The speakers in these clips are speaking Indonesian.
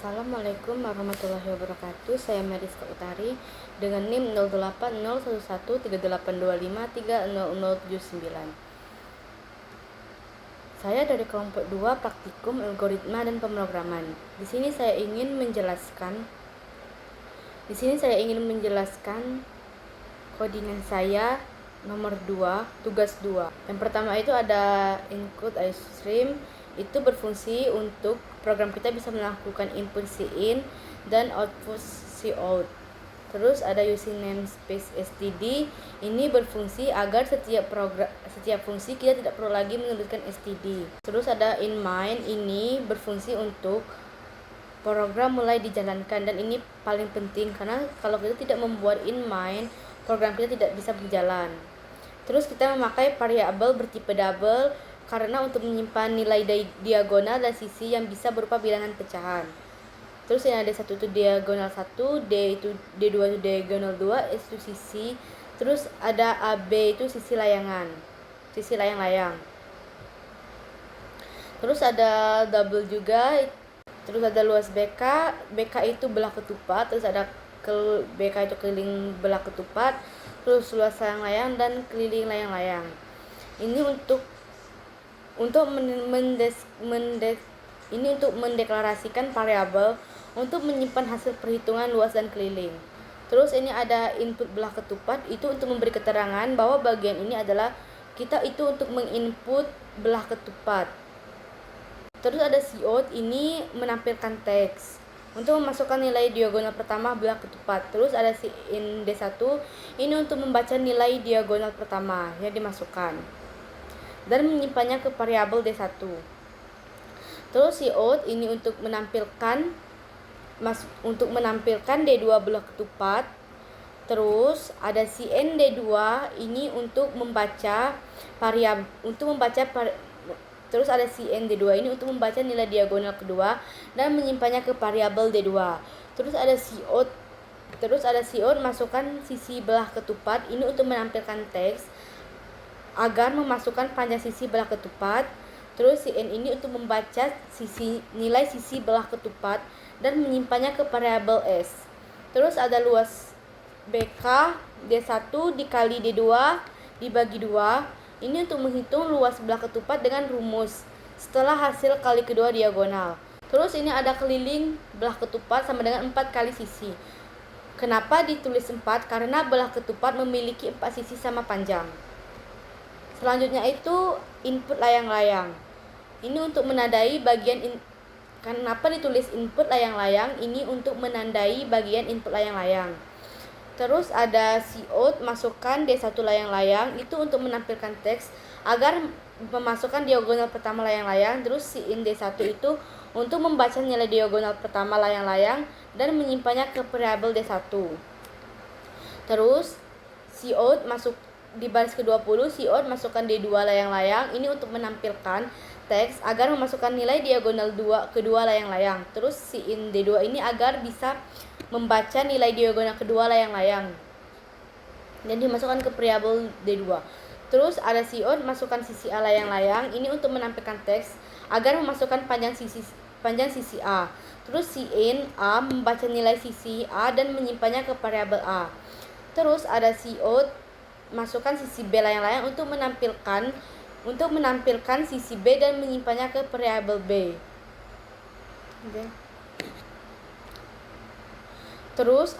Assalamualaikum warahmatullahi wabarakatuh. Saya Mariska Utari dengan NIM 08013825300079. Saya dari kelompok 2 praktikum algoritma dan pemrograman. Di sini saya ingin menjelaskan codingan saya nomor 2, tugas 2. Yang pertama itu ada include iStream. Itu berfungsi untuk program kita bisa melakukan input in dan output cout. Terus ada using namespace std. Ini berfungsi agar setiap fungsi kita tidak perlu lagi menuliskan std. Terus ada in main. Ini berfungsi untuk program mulai dijalankan, dan ini paling penting karena kalau kita tidak membuat in main, program kita tidak bisa berjalan. Terus kita memakai variabel bertipe double karena untuk menyimpan nilai diagonal dan sisi yang bisa berupa bilangan pecahan. Terus yang ada D1 itu diagonal 1, D2 itu diagonal 2, itu sisi. Terus ada AB itu sisi layang-layang. Terus ada double juga. Terus ada luas BK itu belah ketupat. Terus ada BK itu keliling belah ketupat. Terus luas layang-layang dan keliling layang-layang. Ini untuk mendeklarasikan variabel untuk menyimpan hasil perhitungan luas dan keliling. Terus ini ada input belah ketupat, itu untuk memberi keterangan bahwa bagian ini adalah kita itu untuk menginput belah ketupat. Terus ada cout, ini menampilkan teks untuk memasukkan nilai diagonal pertama belah ketupat. Terus ada in D1, ini untuk membaca nilai diagonal pertama yang dimasukkan dan menyimpannya ke variabel D1. Terus cout ini untuk menampilkan D2 belah ketupat. Terus ada cn D2, ini untuk membaca terus ada cn D2 ini untuk membaca nilai diagonal kedua dan menyimpannya ke variabel D2. Terus ada cout masukkan sisi belah ketupat, ini untuk menampilkan teks agar memasukkan panjang sisi belah ketupat. Terus cn ini untuk membaca nilai sisi belah ketupat dan menyimpannya ke variabel s. Terus ada luas BK D1 dikali D2 dibagi 2. Ini untuk menghitung luas belah ketupat dengan rumus setelah hasil kali kedua diagonal. Terus ini ada keliling belah ketupat sama dengan 4 kali sisi. Kenapa ditulis 4? Karena belah ketupat memiliki 4 sisi sama panjang. Selanjutnya itu input layang-layang. Ini untuk menandai kenapa ditulis input layang-layang? Ini untuk menandai bagian input layang-layang. Terus ada cout masukkan D1 layang-layang, itu untuk menampilkan teks agar memasukkan diagonal pertama layang-layang. Terus in D1 itu untuk membaca nilai diagonal pertama layang-layang dan menyimpannya ke variabel D1. Terus cout di baris ke-20, cout masukkan D2 layang-layang, ini untuk menampilkan teks agar memasukkan nilai diagonal kedua layang-layang. Terus in D2 ini agar bisa membaca nilai diagonal kedua layang-layang dan dimasukkan ke variabel D2. Terus ada cout masukkan sisi A layang-layang, ini untuk menampilkan teks agar memasukkan panjang sisi A. Terus in A membaca nilai sisi A dan menyimpannya ke variabel A. Terus ada cout masukkan sisi B layang-layang untuk menampilkan sisi B dan menyimpannya ke variabel B. Terus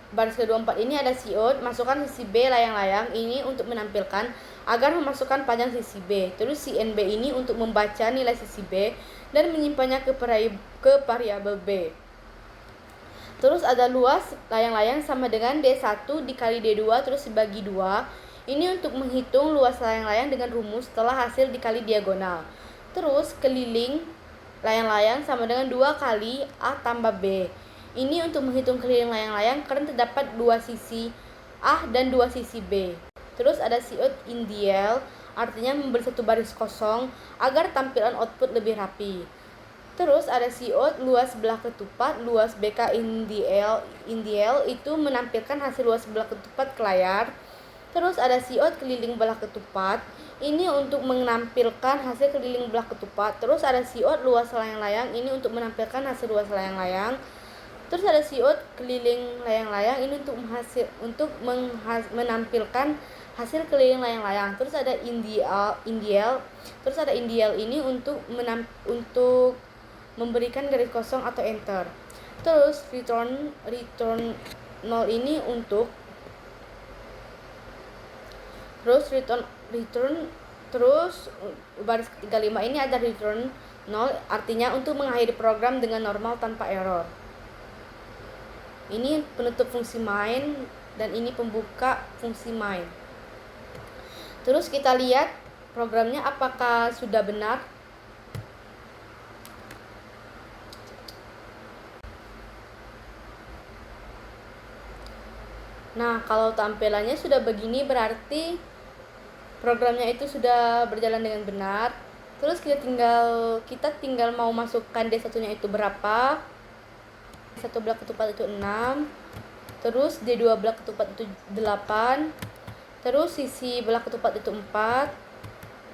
baris ke-24 ini ada cout masukkan sisi B layang-layang, ini untuk menampilkan agar memasukkan panjang sisi B. Terus cnB ini untuk membaca nilai sisi B dan menyimpannya ke variabel B. Terus ada luas layang-layang sama dengan D1 dikali D2 terus dibagi 2. Ini untuk menghitung luas layang-layang dengan rumus setelah hasil dikali diagonal. Terus keliling layang-layang sama dengan 2 kali A tambah B. Ini untuk menghitung keliling layang-layang karena terdapat 2 sisi A dan 2 sisi B. Terus ada cout indial, artinya memberi satu baris kosong agar tampilan output lebih rapi. Terus ada cout luas belah ketupat, luas BK indial itu menampilkan hasil luas belah ketupat ke layar. Terus ada cout keliling belah ketupat, ini untuk menampilkan hasil keliling belah ketupat. Terus ada siot luas layang-layang, ini untuk menampilkan hasil luas layang-layang. Terus ada siot keliling layang-layang, ini untuk menampilkan hasil keliling layang-layang. Terus ada indial. Terus ada indial ini untuk memberikan garis kosong atau enter. Terus return 0 ini untuk terus baris ketiga 5 ini ada return 0, artinya untuk mengakhiri program dengan normal tanpa error. Ini penutup fungsi main dan ini pembuka fungsi main. Terus kita lihat programnya apakah sudah benar. Nah, kalau tampilannya sudah begini berarti programnya itu sudah berjalan dengan benar. Terus kita tinggal mau masukkan D1-nya itu berapa. D1 belah ketupat itu 6. Terus D2 belah ketupat itu 8. Terus sisi belah ketupat itu 4.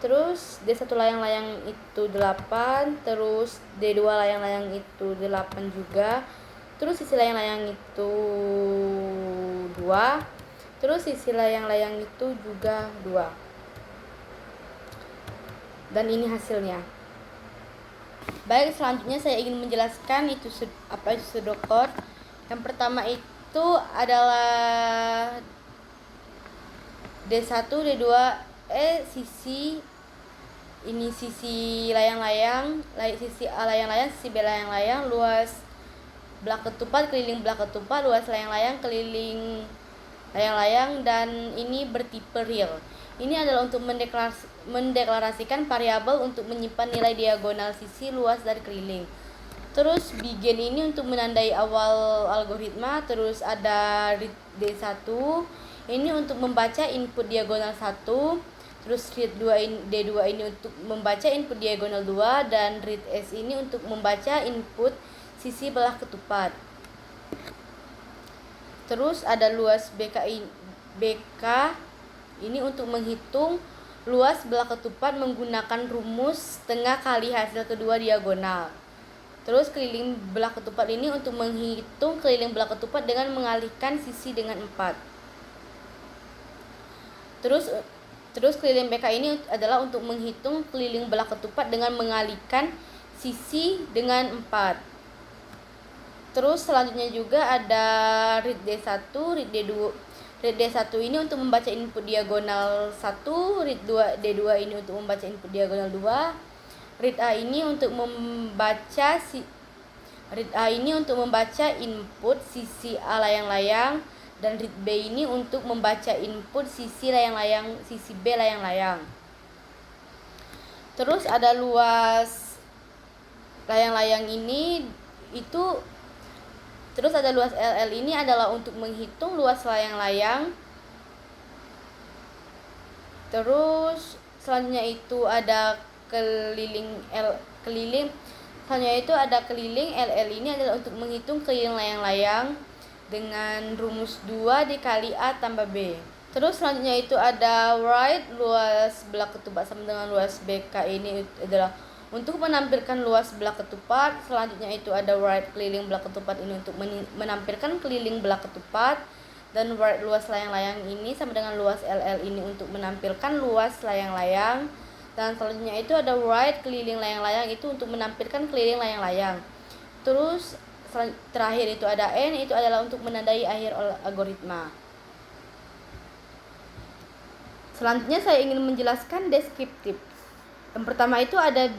Terus D1 layang-layang itu 8. Terus D2 layang-layang itu 8 juga. Terus sisi layang-layang itu 2. Terus sisi layang-layang itu juga 2. Dan ini hasilnya. Baik, selanjutnya saya ingin menjelaskan apa itu pseudocode. Yang pertama itu adalah D1, D2, sisi layang-layang, sisi A layang-layang, sisi B layang-layang, luas belah ketupat, keliling belah ketupat, luas layang-layang, keliling layang-layang, dan ini bertipe real. Ini adalah untuk mendeklarasikan variabel untuk menyimpan nilai diagonal sisi luas dari keliling. Terus begin ini untuk menandai awal algoritma. Terus ada read D1, ini untuk membaca input diagonal 1. Terus read D2 ini untuk membaca input diagonal 2. Dan read S ini untuk membaca input sisi belah ketupat. Terus ada luas BK ini untuk menghitung luas belah ketupat menggunakan rumus tengah kali hasil kedua diagonal. Terus keliling belah ketupat ini untuk menghitung keliling belah ketupat dengan mengalihkan sisi dengan 4. Terus keliling BK ini adalah untuk menghitung keliling belah ketupat dengan mengalihkan sisi dengan 4. Terus selanjutnya juga ada read D1, read D2. Read D1 ini untuk membaca input diagonal 1, read D2 ini untuk membaca input diagonal 2. Read A ini untuk membaca input sisi A layang-layang, dan read B ini untuk membaca input sisi layang-layang, sisi B layang-layang. Terus ada luas layang-layang ini terus ada luas LL ini adalah untuk menghitung luas layang-layang. Terus selanjutnya itu ada keliling LL ini adalah untuk menghitung keliling layang-layang dengan rumus 2 dikali A tambah B. Terus selanjutnya itu ada write luas belah ketupat sama dengan luas BK ini adalah untuk menampilkan luas belah ketupat. Selanjutnya itu ada write keliling belah ketupat ini untuk menampilkan keliling belah ketupat. Dan write luas layang-layang ini sama dengan luas LL ini untuk menampilkan luas layang-layang. Dan selanjutnya itu ada write keliling layang-layang itu untuk menampilkan keliling layang-layang. Terus terakhir itu ada N, itu adalah untuk menandai akhir algoritma. Selanjutnya saya ingin menjelaskan deskriptif. Yang pertama itu ada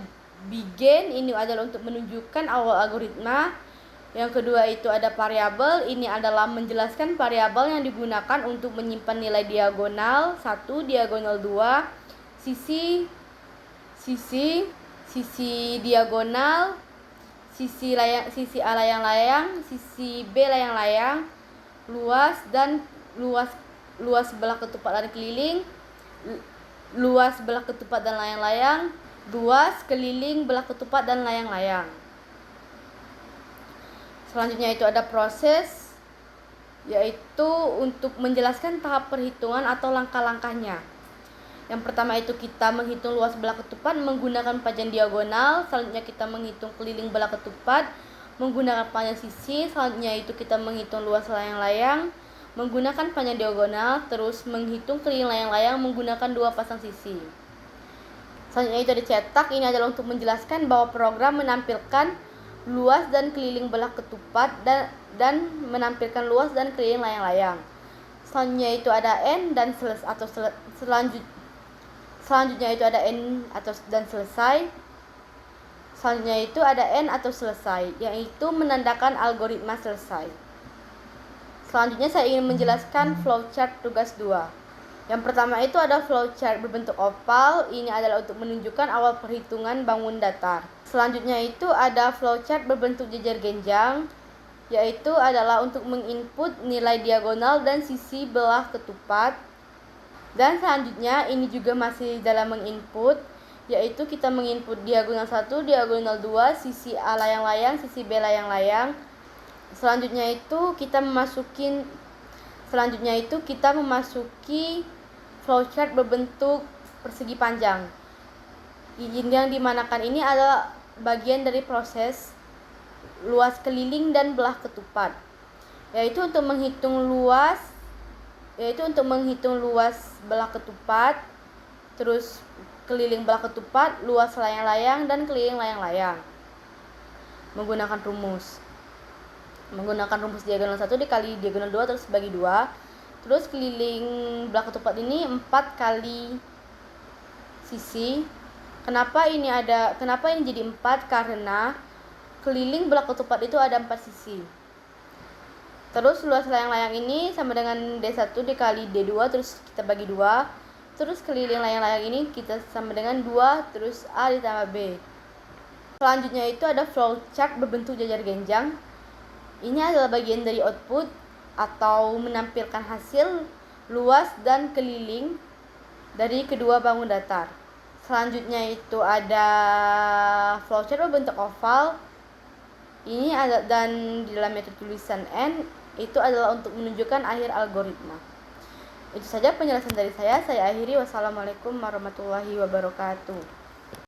begin, ini adalah untuk menunjukkan awal algoritma. Yang kedua itu ada variabel, ini adalah menjelaskan variabel yang digunakan untuk menyimpan nilai diagonal 1, diagonal 2, sisi diagonal, sisi A layang-layang, sisi B layang-layang, luas belah ketupat dan keliling, luas belah ketupat dan layang-layang, luas keliling belah ketupat dan layang-layang. Selanjutnya itu ada proses, yaitu untuk menjelaskan tahap perhitungan atau langkah-langkahnya. Yang pertama itu kita menghitung luas belah ketupat menggunakan panjang diagonal. Selanjutnya kita menghitung keliling belah ketupat menggunakan panjang sisi. Selanjutnya itu kita menghitung luas layang-layang menggunakan panjang diagonal. Terus menghitung keliling layang-layang menggunakan 2 pasang sisi. Selanjutnya itu ada cetak. Ini adalah untuk menjelaskan bahwa program menampilkan luas dan keliling belah ketupat dan menampilkan luas dan keliling layang-layang. Selanjutnya itu ada N dan selanjutnya itu ada N dan selesai. Selanjutnya itu ada N atau selesai, yaitu menandakan algoritma selesai. Selanjutnya saya ingin menjelaskan flowchart tugas 2. Yang pertama itu ada flowchart berbentuk oval. Ini adalah untuk menunjukkan awal perhitungan bangun datar. Selanjutnya itu ada flowchart berbentuk jejer genjang, yaitu adalah untuk menginput nilai diagonal dan sisi belah ketupat. Dan selanjutnya ini juga masih dalam menginput, yaitu kita menginput diagonal 1, diagonal 2, sisi A layang-layang, sisi B layang-layang. Selanjutnya itu kita memasuki flowchart berbentuk persegi panjang. Yang dimanakan ini adalah bagian dari proses luas keliling dan belah ketupat, yaitu untuk menghitung luas belah ketupat, terus keliling belah ketupat, luas layang-layang dan keliling layang-layang menggunakan rumus diagonal 1 dikali diagonal 2 terus bagi 2. Terus keliling belah ketupat ini 4 kali sisi. Kenapa ini jadi 4? Karena keliling belah ketupat itu ada 4 sisi. Terus luas layang-layang ini sama dengan D1 dikali D2 terus kita bagi 2. Terus keliling layang-layang ini kita sama dengan 2 terus A ditambah B. Selanjutnya itu ada flowchart berbentuk jejer genjang. Ini adalah bagian dari output atau menampilkan hasil luas dan keliling dari kedua bangun datar. Selanjutnya itu ada flowchart berbentuk oval. Ini ada, dan di dalamnya tulisan N itu adalah untuk menunjukkan akhir algoritma. Itu saja penjelasan dari saya. Saya akhiri. Wassalamualaikum warahmatullahi wabarakatuh.